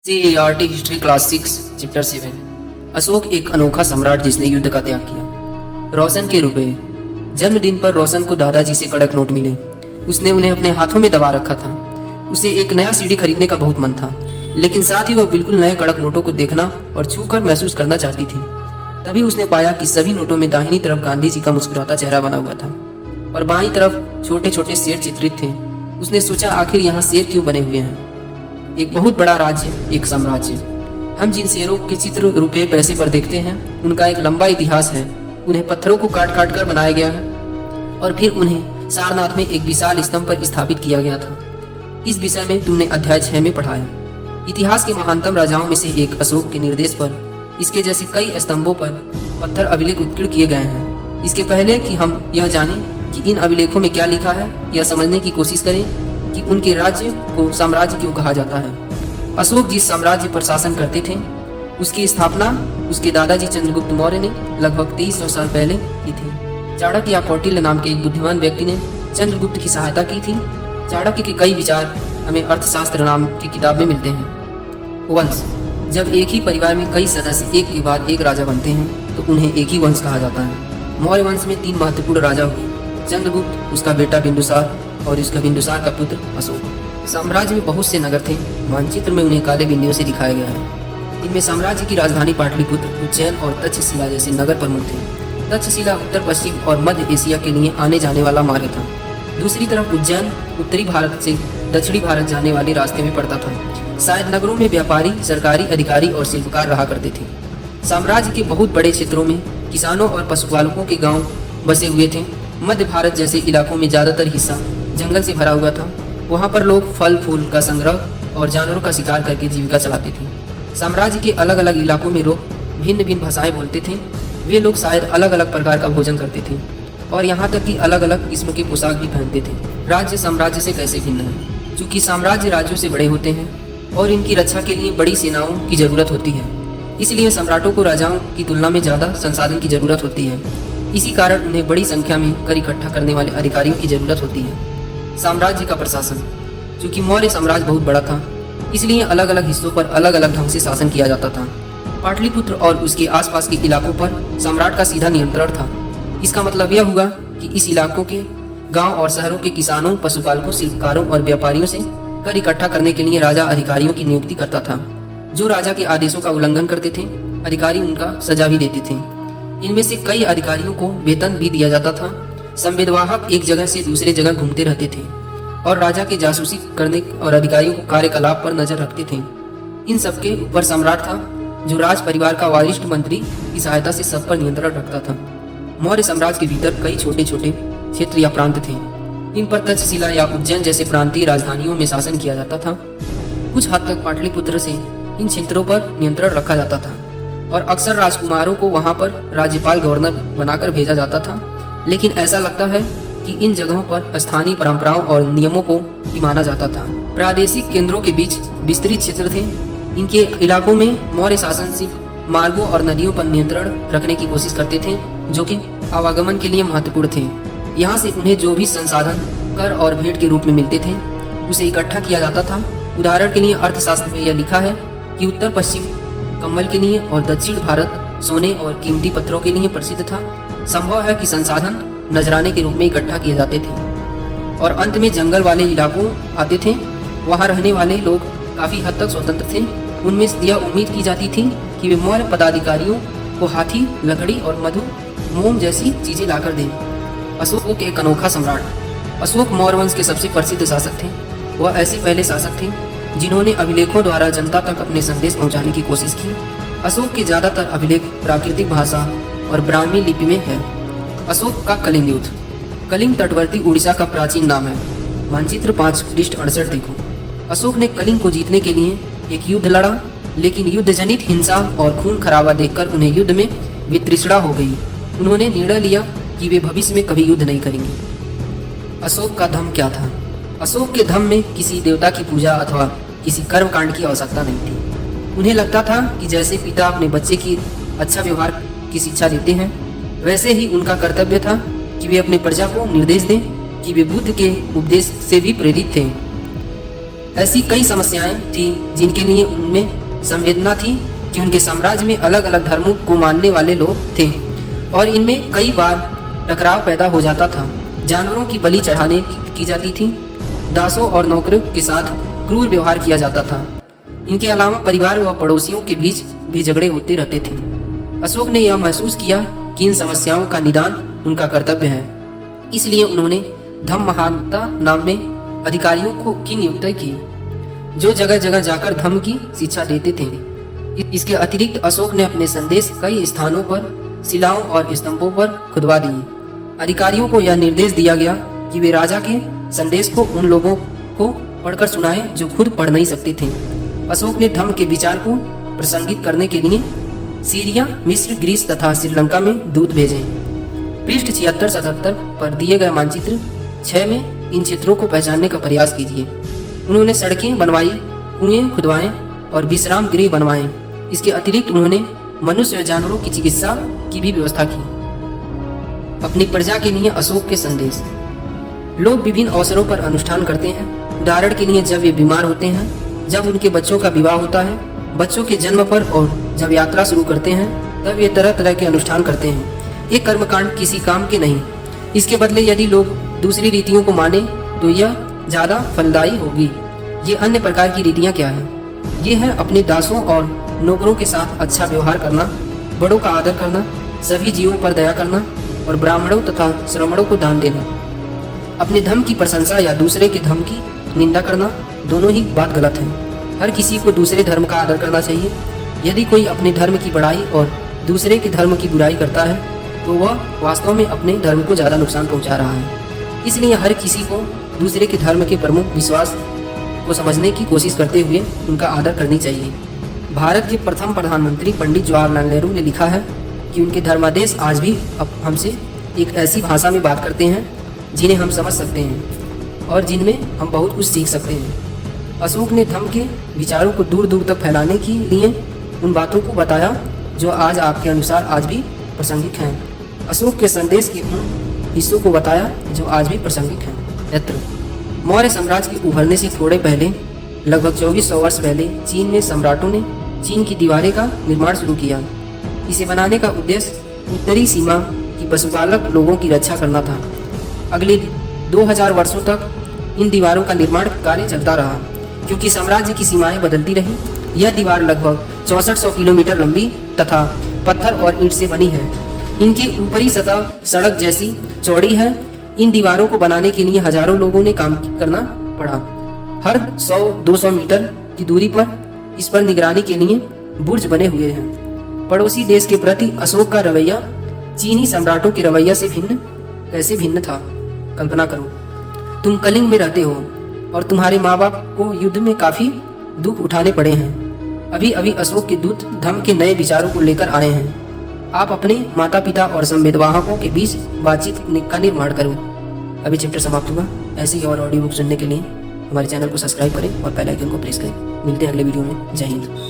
CERT history class 6 chapter 7। Ashok एक अनोखा सम्राट जिसने युद्ध का त्याग किया। रोशन के रुपए। जन्मदिन पर रोशन को दादाजी से कड़क नोट मिले। उसने उन्हें अपने हाथों में दबा रखा था। उसे एक नया सीढ़ी खरीदने का बहुत मन था, लेकिन साथ ही वह बिल्कुल नए कड़क नोटों को देखना और छूकर महसूस करना चाहती थी। तभी उसने पाया कि सभी नोटों में दाहिनी तरफ गांधी जी का मुस्कुराता चेहरा बना हुआ था और बाईं तरफ छोटे छोटे शेर चित्रित थे। उसने सोचा, आखिर यहाँ शेर क्यों बने हुए हैं? एक बहुत बड़ा राज्य, एक साम्राज्य। हम जिन शेरों के चित्र रुपए पैसे पर देखते हैं, उनका एक लंबा इतिहास है। उन्हें पत्थरों को काट काट कर बनाया गया है और फिर उन्हें सारनाथ में एक विशाल स्तंभ पर स्थापित किया गया था। इस विषय में तुमने अध्याय 6 में पढ़ा है। इतिहास के महानतम राजाओं में से एक अशोक के निर्देश पर इसके जैसे कई स्तंभों पर पत्थर अभिलेख उत्कीर्ण किए गए हैं। इसके पहले कि हम यह जानें कि इन अभिलेखों में क्या लिखा है, यह समझने की कोशिश करें कि उनके राज्य को साम्राज्य क्यों कहा जाता है। अशोक जिस साम्राज्य पर शासन करते थे, उसकी स्थापना उसके दादाजी चंद्रगुप्त मौर्य ने लगभग 2300 साल पहले की थी। चाणक्य या कौटिल्य नाम के एक बुद्धिमान व्यक्ति ने चंद्रगुप्त की सहायता की थी। चाणक्य के कई विचार हमें अर्थशास्त्र नाम की किताब में मिलते हैं। वंश। जब एक ही परिवार में कई सदस्य एक के बाद एक राजा बनते हैं, तो उन्हें एक ही वंश कहा जाता है। मौर्य वंश में 3 महत्वपूर्ण राजा हुए: चंद्रगुप्त, उसका बेटा बिंदुसार और इसका बिंदुसार का पुत्र अशोक। साम्राज्य में बहुत से नगर थे। मानचित्र में उन्हें काले बिंदुओं से दिखाया गया है। इनमें साम्राज्य की राजधानी पाटलिपुत्र, उज्जैन और तक्षशिला जैसे नगर प्रमुख थे। तक्षशिला उत्तर पश्चिम और मध्य एशिया के लिए आने जाने वाला मार्ग था। दूसरी तरफ उज्जैन उत्तरी भारत से दक्षिणी भारत जाने वाले रास्ते में पड़ता था। शायद नगरों में व्यापारी, सरकारी अधिकारी और शिल्पकार रहा करते थे। साम्राज्य के बहुत बड़े क्षेत्रों में किसानों और पशुपालकों के गांव बसे हुए थे। मध्य भारत जैसे इलाकों में ज्यादातर हिस्सा जंगल से भरा हुआ था। वहाँ पर लोग फल फूल का संग्रह और जानवरों का शिकार करके जीविका चलाते थे। साम्राज्य के अलग अलग इलाकों में लोग भिन्न भिन्न भाषाएं बोलते थे। वे लोग शायद अलग अलग प्रकार का भोजन करते थे और यहाँ तक कि अलग अलग किस्म के पोशाक भी पहनते थे। राज्य साम्राज्य से कैसे भिन्न है? चूँकि साम्राज्य राज्यों से बड़े होते हैं और इनकी रक्षा के लिए बड़ी सेनाओं की जरूरत होती है, इसलिए सम्राटों को राजाओं की तुलना में ज़्यादा संसाधन की जरूरत होती है। इसी कारण उन्हें बड़ी संख्या में कर इकट्ठा करने वाले अधिकारियों की जरूरत होती है। साम्राज्य का प्रशासन। चूँकि मौर्य साम्राज्य बहुत बड़ा था, इसलिए अलग अलग हिस्सों पर अलग अलग ढंग से शासन किया जाता था। पाटलिपुत्र और उसके आसपास के इलाकों पर सम्राट का सीधा नियंत्रण था। इसका मतलब यह हुआ कि इस इलाकों के गांव और शहरों के किसानों, पशुपालकों, शिल्पकारों और व्यापारियों से कर इकट्ठा करने के लिए राजा अधिकारियों की नियुक्ति करता था। जो राजा के आदेशों का उल्लंघन करते थे, अधिकारी उनका सजा भी देते थे। इनमें से कई अधिकारियों को वेतन भी दिया जाता था। संविदवाहक एक जगह से दूसरे जगह घूमते रहते थे और राजा के जासूसी करने और अधिकारियों को कार्यकलाप पर नजर रखते थे। इन सबके ऊपर सम्राट था, जो राज परिवार का वरिष्ठ मंत्री की सहायता से सब पर नियंत्रण रखता था। मौर्य साम्राज्य के भीतर कई छोटे छोटे क्षेत्र या प्रांत थे। इन पर तक्षशिला या उज्जैन जैसे प्रांतीय राजधानियों में शासन किया जाता था। कुछ हद तक पाटलिपुत्र से इन क्षेत्रों पर नियंत्रण रखा जाता था और अक्सर राजकुमारों को वहां पर राज्यपाल, गवर्नर बनाकर भेजा जाता था। लेकिन ऐसा लगता है कि इन जगहों पर स्थानीय परंपराओं और नियमों को ही माना जाता था। प्रादेशिक केंद्रों के बीच विस्तृत क्षेत्र थे। इनके इलाकों में मौर्य शासन सिर्फ मार्गों और नदियों पर नियंत्रण रखने की कोशिश करते थे, जो कि आवागमन के लिए महत्वपूर्ण थे। यहाँ से उन्हें जो भी संसाधन कर और भेंट के रूप में मिलते थे, उसे इकट्ठा किया जाता था। उदाहरण के लिए अर्थशास्त्र में यह लिखा है कि उत्तर पश्चिम कम्बल के लिए और दक्षिण भारत सोने और कीमती पत्थरों के लिए प्रसिद्ध था। संभव है कि संसाधन नजराने के रूप में इकट्ठा किए जाते थे। और अंत में जंगल वाले इलाकों आते थे। वहां रहने वाले लोग काफी हद तक स्वतंत्र थे। उनमें यह उम्मीद की जाती थी कि वे मौर्य पदाधिकारियों को हाथी, लकड़ी और मधु, मोम जैसी चीजें लाकर दें। अशोक एक अनोखा सम्राट। अशोक मौर्य वंश के सबसे प्रसिद्ध शासक थे। वह ऐसे पहले शासक थे जिन्होंने अभिलेखों द्वारा जनता तक अपने संदेश पहुंचाने की कोशिश की। अशोक के ज्यादातर अभिलेख प्राकृतिक भाषा और ब्राह्मी लिपि में है। अशोक का कलिंग युद्ध। कलिंग तटवर्ती उड़ीसा का प्राचीन नाम है। मानचित्र 5 पृष्ठ 68 देखो। अशोक ने कलिंग को जीतने के लिए एक युद्ध लड़ा, लेकिन युद्ध जनित हिंसा और खून खराबा देखकर उन्हें युद्ध में वितृष्णा हो गई। उन्होंने निर्णय लिया कि वे भविष्य में कभी युद्ध नहीं करेंगे। अशोक का धर्म क्या था? अशोक के धर्म में किसी देवता की पूजा अथवा किसी कर्म कांड की आवश्यकता नहीं थी। उन्हें लगता था कि जैसे पिता अपने बच्चे की अच्छा व्यवहार की शिक्षा देते हैं, वैसे ही उनका कर्तव्य था कि वे अपने प्रजा को निर्देश दें कि वे बुद्ध के उपदेश से भी प्रेरित थे। ऐसी कई समस्याएं थी जिनके लिए उनमें संवेदना थी कि उनके साम्राज्य में अलग अलग धर्मों को मानने वाले लोग थे और इनमें कई बार टकराव पैदा हो जाता था। जानवरों की बलि चढ़ाने की जाती थी, दासों और नौकरों के साथ क्रूर व्यवहार किया जाता था। इनके अलावा परिवार व पड़ोसियों के बीच भी झगड़े होते रहते थे। अशोक ने यह महसूस किया कि इन समस्याओं का निदान उनका कर्तव्य है, इसलिए उन्होंने धम्ममहांता नाम में अधिकारियों की नियुक्ति की, जो जगह जगह जाकर धम्म की शिक्षा देते थे। इसके अतिरिक्त अशोक ने अपने संदेश कई स्थानों पर शिलाओं और स्तंभों पर खुदवा दिए। अधिकारियों को यह निर्देश दिया गया कि वे राजा के संदेश को उन लोगों को पढ़कर सुनाएं जो खुद पढ़ नहीं सकते थे। अशोक ने धम्म के विचार को प्रसंगित करने के लिए सीरिया, मिस्र, ग्रीस तथा श्रीलंका में दूत भेजे। पृष्ठ 76-77 पर दिए गए मानचित्र 6 में इन क्षेत्रों को पहचानने का प्रयास कीजिए। उन्होंने सड़कें बनवाई, कुएं खुदवाए और विश्राम गृह बनवाए। इसके अतिरिक्त उन्होंने मनुष्य और जानवरों की चिकित्सा की भी व्यवस्था की। अपनी प्रजा के लिए अशोक के संदेश। लोग विभिन्न अवसरों पर अनुष्ठान करते हैं। उदाहरण के लिए जब वे बीमार होते हैं, जब उनके बच्चों का विवाह होता है, बच्चों के जन्म पर और जब यात्रा शुरू करते हैं, तब वे तरह तरह के अनुष्ठान करते हैं। ये कर्मकांड किसी काम के नहीं। इसके बदले यदि लोग दूसरी रीतियों को माने तो यह ज़्यादा फलदायी होगी। ये अन्य प्रकार की रीतियाँ क्या हैं? ये है अपने दासों और नौकरों के साथ अच्छा व्यवहार करना, बड़ों का आदर करना, सभी जीवों पर दया करना और ब्राह्मणों तथा श्रमणों को दान देना। अपने धर्म की प्रशंसा या दूसरे के धर्म की निंदा करना, दोनों ही बात गलत है। हर किसी को दूसरे धर्म का आदर करना चाहिए। यदि कोई अपने धर्म की बड़ाई और दूसरे के धर्म की बुराई करता है तो वह वास्तव में अपने धर्म को ज़्यादा नुकसान पहुंचा रहा है। इसलिए हर किसी को दूसरे के धर्म के प्रमुख विश्वास को समझने की कोशिश करते हुए उनका आदर करनी चाहिए। भारत के प्रथम प्रधानमंत्री पंडित जवाहरलाल नेहरू ने लिखा है कि उनके धर्मादेश आज भी हमसे एक ऐसी भाषा में बात करते हैं जिन्हें हम समझ सकते हैं और जिनमें हम बहुत कुछ सीख सकते हैं। अशोक ने धम्म के विचारों को दूर दूर तक फैलाने के लिए उन बातों को बताया जो आज आपके अनुसार आज भी प्रासंगिक हैं। अशोक के संदेश के उन हिस्सों को बताया जो आज भी प्रासंगिक हैं। नेत्र। मौर्य साम्राज्य के उभरने से थोड़े पहले, लगभग 2400 वर्ष पहले, चीन में सम्राटों ने चीन की दीवारें का निर्माण शुरू किया। इसे बनाने का उद्देश्य उत्तरी सीमा की पशुपालक लोगों की रक्षा करना था। अगले 2000 वर्षों तक इन दीवारों का निर्माण कार्य चलता रहा। क्योंकि साम्राज्य की सीमाएं बदलती रहीं, यह दीवार लगभग 6400 किलोमीटर लंबी तथा पत्थर और ईंट से बनी है। इनकी ऊपरी सतह सड़क जैसी चौड़ी है। इन दीवारों को बनाने के लिए हजारों लोगों ने काम करना पड़ा। हर 100-200 मीटर की दूरी पर इस पर निगरानी के लिए बुर्ज बने हुए हैं। पड़ोसी देश के प्रति अशोक का रवैया चीनी सम्राटों के रवैया से कैसे भिन्न था? कल्पना करो, तुम कलिंग में रहते हो और तुम्हारे माँ बाप को युद्ध में काफी दुख उठाने पड़े हैं। अभी अभी अशोक के दूत धम्म के नए विचारों को लेकर आए हैं। आप अपने माता पिता और संवेदवाहकों के बीच बातचीत का निर्माण करो। अभी चैप्टर समाप्त हुआ। ऐसे ही और ऑडियो बुक सुनने के लिए हमारे चैनल को सब्सक्राइब करें और बेल आइकन को प्रेस करें। मिलते हैं अगले वीडियो में। जय हिंद।